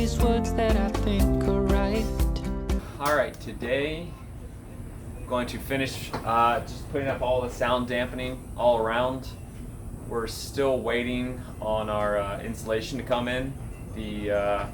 these words that I think are right. Alright, today I'm going to finish just putting up all the sound dampening all around. We're still waiting on our insulation to come in. The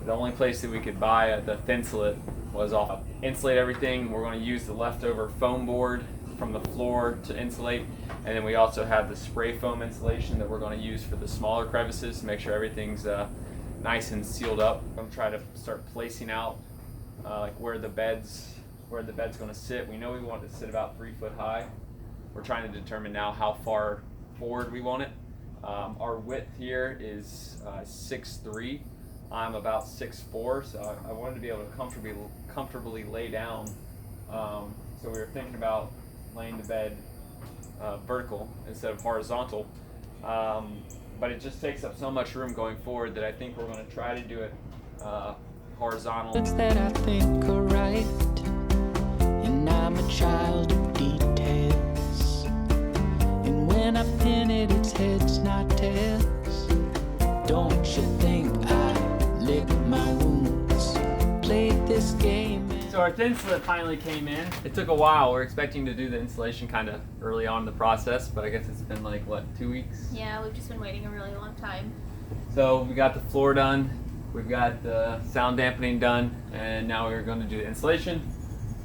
only place that we could buy the Thinsulate was off. Insulate everything. We're going to use the leftover foam board from the floor to insulate, and then we also have the spray foam insulation that we're going to use for the smaller crevices to make sure everything's nice and sealed up. I'm going to try to start placing out like where the bed's going to sit. We know we want it to sit about 3 foot high. We're trying to determine now how far forward we want it. Our width here is 6'3". I'm about 6'4", so I wanted to be able to comfortably lay down. So we were thinking about laying the bed vertical instead of horizontal. But it just takes up so much room going forward that I think we're going to try to do it horizontal. Words that I think are right, and I'm a child of details. And when I pin it, it's heads, not tails. Don't you think I lick my wounds, played this game? So our Thinsulate finally came in. It took a while. We're expecting to do the installation kind of early on in the process, but I guess it's been like, what, 2 weeks? Yeah, we've just been waiting a really long time. So we got the floor done, we've got the sound dampening done, and now we're going to do the installation.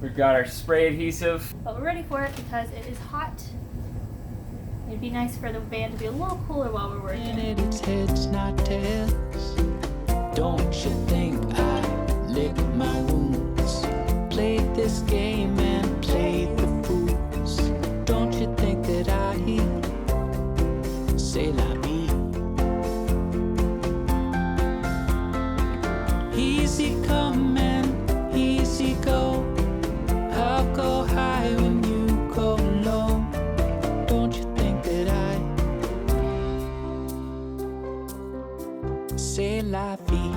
We've got our spray adhesive. But we're ready for it because it is hot. It'd be nice for the van to be a little cooler while we're working. And it's heads, not tails. Don't you think I lick my wounds, played this game and played the fools? Don't you think that I say la vie? Easy come and easy go. I'll go high when you go low. Don't you think that I say la vie?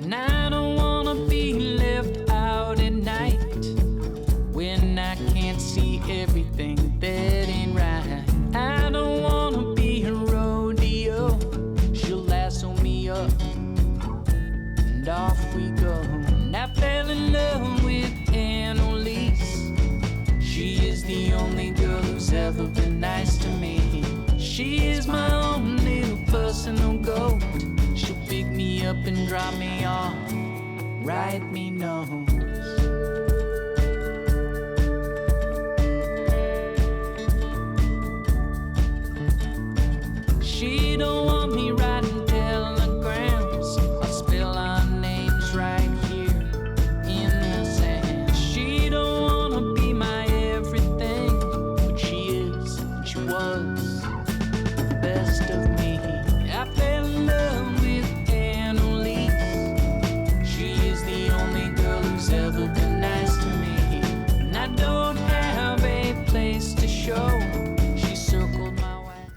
And I don't wanna be left out at night when I can't see everything that ain't right. I don't wanna be a rodeo. She'll lasso me up and off we go. And I fell in love with Annalise. She is the only girl who's ever been nice to me. She is my own little personal goat. She'll pick me up and drop me off, write me notes. She don't want me writing telegrams. I'll spell our names right here in the sand. She don't wanna be my everything, but she is, she was the best of me. I fell in love with Annalise. She is the only girl who's ever been nice to me. And I don't have a place to show. She circled my way.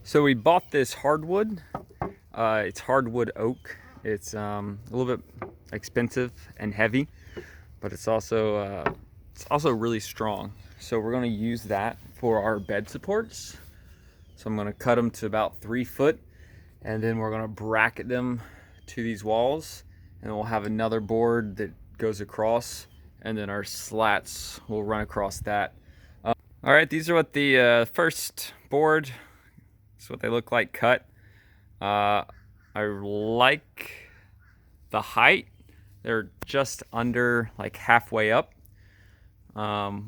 So we bought this hardwood. It's hardwood oak. It's a little bit expensive and heavy, but it's also really strong. So we're going to use that for our bed supports. So I'm going to cut them to about 3 foot, and then we're going to bracket them to these walls, and we'll have another board that goes across, and then our slats will run across that. All right, these are what the first board. That's what they look like cut. I like the height. They're just under, like, halfway up. We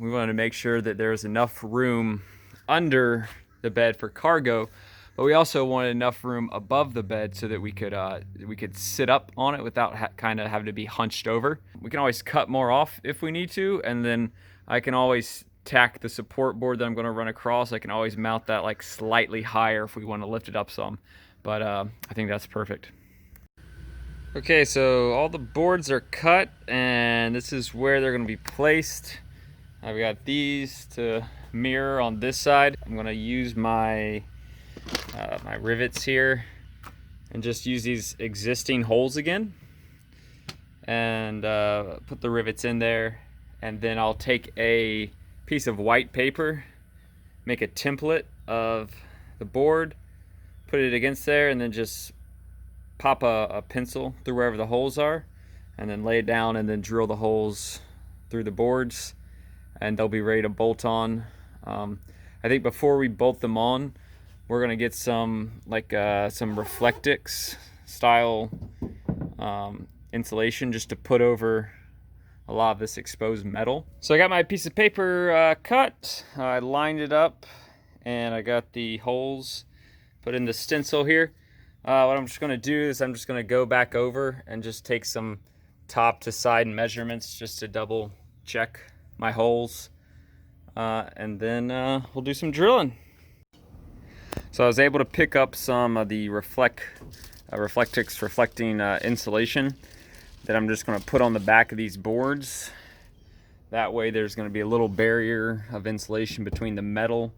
wanted to make sure that there's enough room under the bed for cargo, but we also wanted enough room above the bed so that we could sit up on it without kind of having to be hunched over. We can always cut more off if we need to, and then I can always tack the support board that I'm going to run across. I can always mount that like slightly higher if we want to lift it up some, but I think that's perfect. Okay, so all the boards are cut, and this is where they're going to be placed. I've got these to mirror on this side. I'm going to use my my rivets here and just use these existing holes again, and put the rivets in there, and then I'll take a piece of white paper, make a template of the board, put it against there, and then just pop a pencil through wherever the holes are, and then lay it down and then drill the holes through the boards, and they'll be ready to bolt on. I think before we bolt them on, we're gonna get some some Reflectix style insulation just to put over a lot of this exposed metal. So I got my piece of paper cut, I lined it up, and I got the holes put in the stencil here. What I'm just gonna do is I'm just gonna go back over and just take some top to side measurements just to double check my holes, and then we'll do some drilling. So I was able to pick up some of the Reflectix reflecting insulation that I'm just going to put on the back of these boards. That way there's going to be a little barrier of insulation between the metal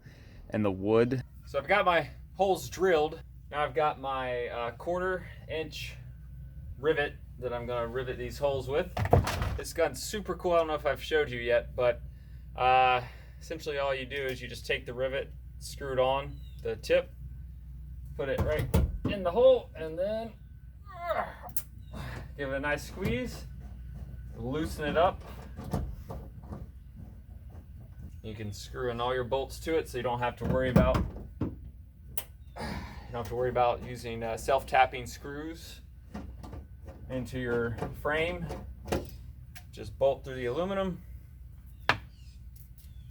and the wood. So I've got my holes drilled. Now I've got my 1/4 inch rivet that I'm going to rivet these holes with. This gun's super cool. I don't know if I've showed you yet, but essentially all you do is you just take the rivet, screw it on the tip, put it right in the hole, and then give it a nice squeeze, loosen it up. You can screw in all your bolts to it, so you don't have to worry about using self-tapping screws into your frame. Just bolt through the aluminum.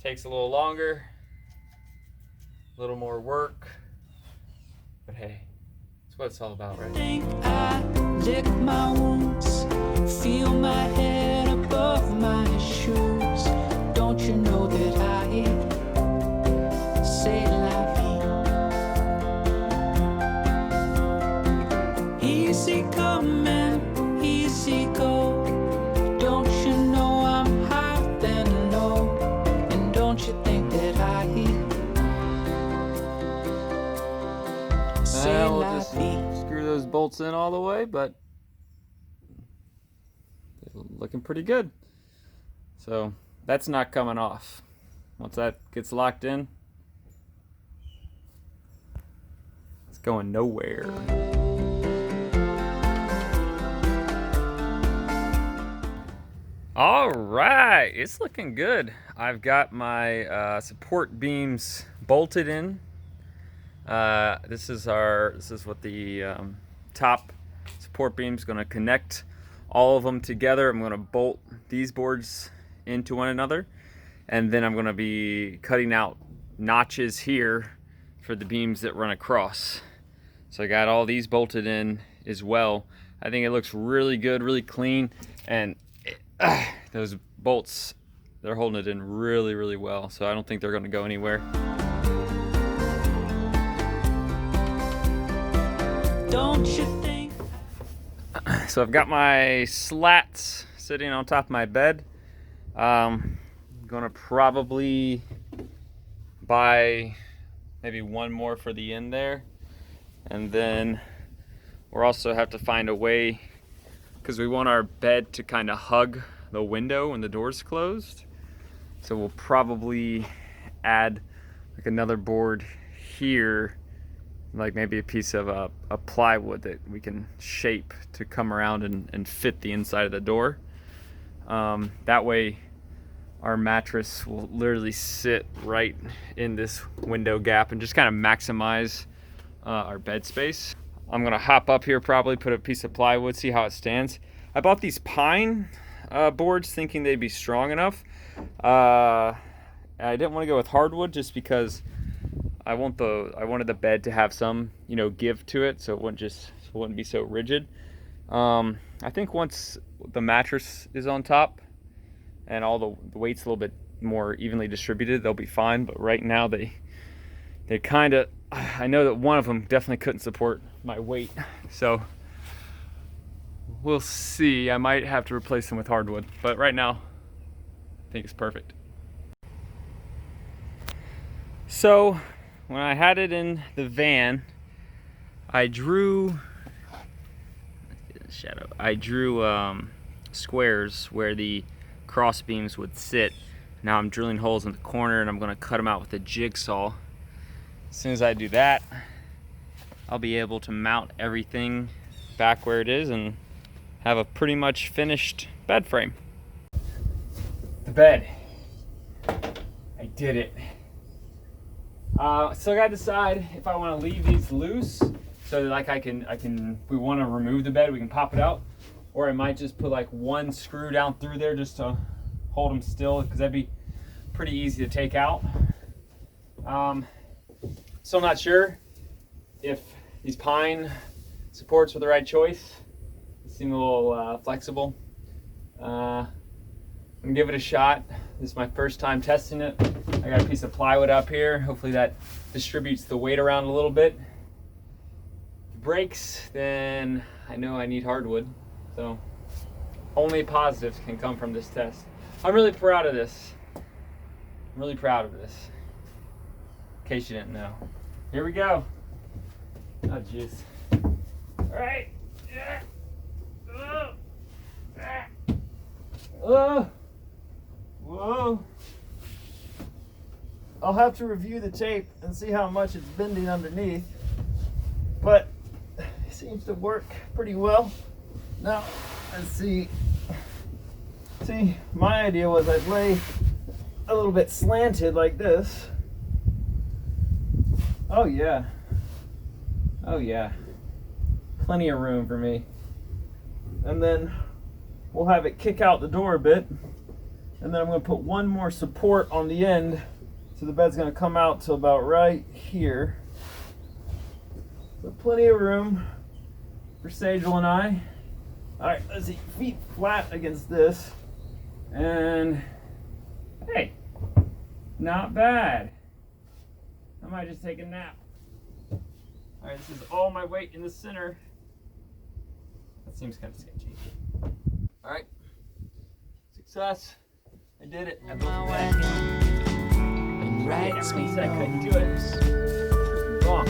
Takes a little longer, a little more work, but hey, that's what it's all about, right? Think I lick my wounds, feel my head above my shoes. Don't you know that I say la vie? Easy come and easy go. Don't you know I'm high and low? And don't you think that I say We'll la just vie? screw those bolts in all the way, but they're looking pretty good. So that's not coming off. Once that gets locked in, it's going nowhere. All right, it's looking good. I've got my support beams bolted in. This is what the top support beam is going to connect all of them together. I'm going to bolt these boards into one another, and then I'm going to be cutting out notches here for the beams that run across. So I got all these bolted in as well. I think it looks really good, really clean, and those bolts, they're holding it in really, really well. So I don't think they're going to go anywhere. Don't you think? So I've got my slats sitting on top of my bed. I'm gonna probably buy maybe one more for the end there, and then we'll also have to find a way, because we want our bed to kind of hug the window when the door's closed. So we'll probably add like another board here, like maybe a piece of a plywood that we can shape to come around and fit the inside of the door. That way our mattress will literally sit right in this window gap and just kind of maximize our bed space. I'm gonna hop up here, probably put a piece of plywood, see how it stands. I bought these pine boards thinking they'd be strong enough. I didn't want to go with hardwood just because I wanted the bed to have some, give to it, so it wouldn't be so rigid. I think once the mattress is on top and all the weight's a little bit more evenly distributed, they'll be fine. But right now they kind of, I know that one of them definitely couldn't support my weight, so we'll see. I might have to replace them with hardwood, but right now I think it's perfect. So when I had it in the van, I drew squares where the cross beams would sit. Now I'm drilling holes in the corner and I'm gonna cut them out with a jigsaw. As soon as I do that, I'll be able to mount everything back where it is and have a pretty much finished bed frame. The bed. I did it. Still gotta decide if I want to leave these loose so that like if we want to remove the bed, we can pop it out, or I might just put like one screw down through there just to hold them still, because that'd be pretty easy to take out. Still not sure if these pine supports were the right choice. They seem a little flexible. I'm gonna give it a shot. This is my first time testing it. I got a piece of plywood up here. Hopefully that distributes the weight around a little bit. If it breaks, then I know I need hardwood. So only positives can come from this test. I'm really proud of this. I'm really proud of this. In case you didn't know. Here we go. Oh jeez. All right. Yeah. Oh. Whoa. I'll have to review the tape and see how much it's bending underneath, but it seems to work pretty well. Now, let's see. See, my idea was I'd lay a little bit slanted like this. Oh yeah. Oh yeah. Plenty of room for me. And then we'll have it kick out the door a bit. And then I'm going to put one more support on the end, so the bed's going to come out to about right here. So plenty of room for Sagel and I. All right, let's see, feet flat against this. And hey, not bad. I might just take a nap. All right, this is all my weight in the center. That seems kind of sketchy. All right, success. I did it. I built a bed. And writes me I couldn't do it. Wrong.